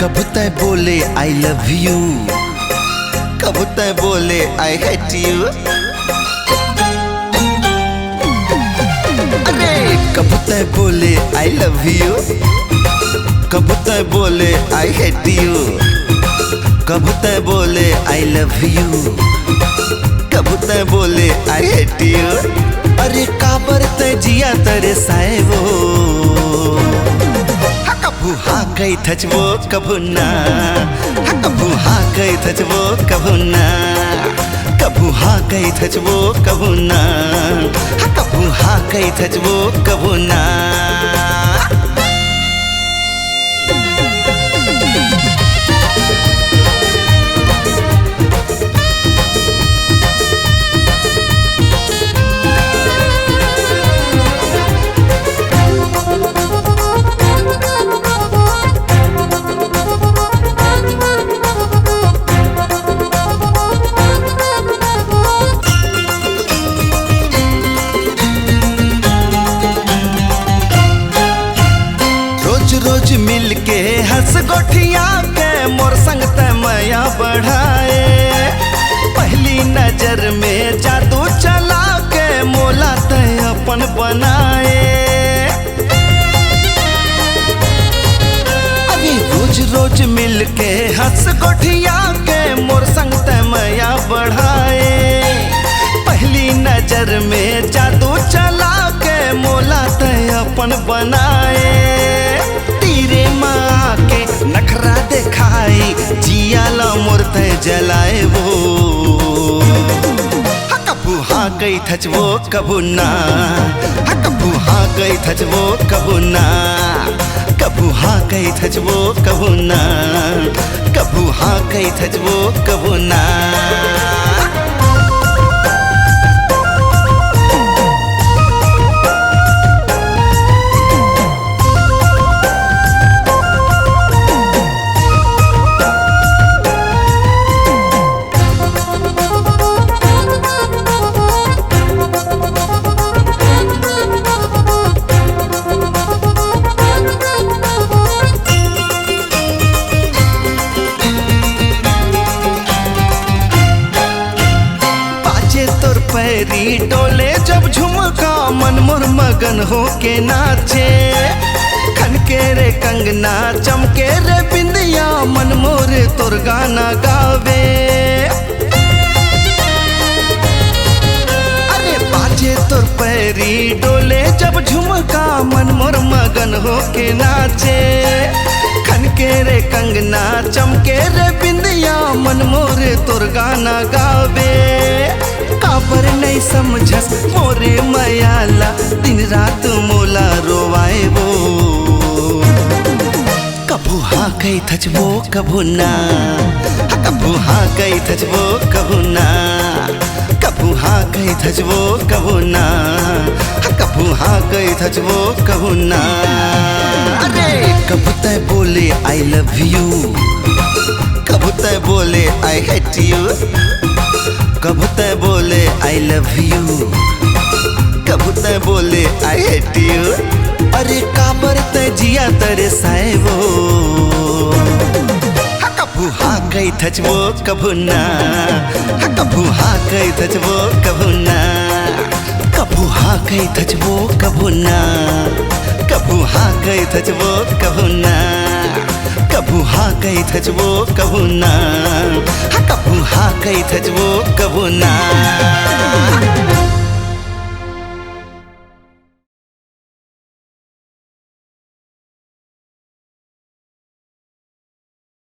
कब तय बोले आई लव यू, कब तय बोले आई हेट यू। अरे कब तय बोले आई लव यू, कब तय बोले आई हेट यू। कब तय बोले आई लव यू, कब तय बोले आई हेट यू। अरे काबर तय जिया तेरे साए वो, कभू हाँ कही थचवो कभू ना, कभू हाँ कही थचवो कभू ना, कभू हाँ कही थचवो कभू ना, कभू हाँ कही थचवो कभू ना। रोज मिल के हंस गोठिया के मोर संग तय माया बढ़ाए। पहली नजर में जादू चला के मोला तय अपन बनाए। अभी रोज रोज मिल के हंस गोठिया के मोर संग तय माया बढ़ाए। पहली नजर में जादू चला के मोला तय अपन बनाए। तेरे माँ के नखरा दिखाई जियाला मूर्त जलाए वो, कभू हाँ कही थचवो कभू ना, कभू हाँ कही थचवो कभू ना, कभू हाँ कही थचवो कभू ना, कभू हाँ कही थचवो कभू ना। पैरी डोले जब झुमका मन मोर मगन हो के नाचे। खनके रे कंगना चमके रे बिंदिया मन मोर तोर गाना गावे। अरे बाजे तोर पैरी डोले जब झुमका मन मोर मगन हो के नाचे। खनके रे कंगना चमके रे बिंदिया मन मोर तोर गाना गावे। काबर नहीं समझस मोरे मयाला दिन रात मोला रोवाए वो, कभू हाँ कही थचवो कभू ना, कभू हाँ कही थचवो कभू ना, कभू हाँ कही थचवो कभू ना, कभू हाँ कही थचवो कभू ना। अरे कब तय बोले आई लव यू, कब तय बोले आई हेट यू। कब तय बोले आई लव यू, कब तय बोले आई हेट यू। अरे काबर तय जिया तेरे साए वो, कभू हाँ कही थचवो कभू ना, कभू हाँ कही थचवो कभू ना, कभू हाँ कही थचवो कभू ना, कभू हाँ कही थचवो कभू ना, कभू हाँ कही थचवो कभू ना, कभू हाँ कही थचवो कभू ना।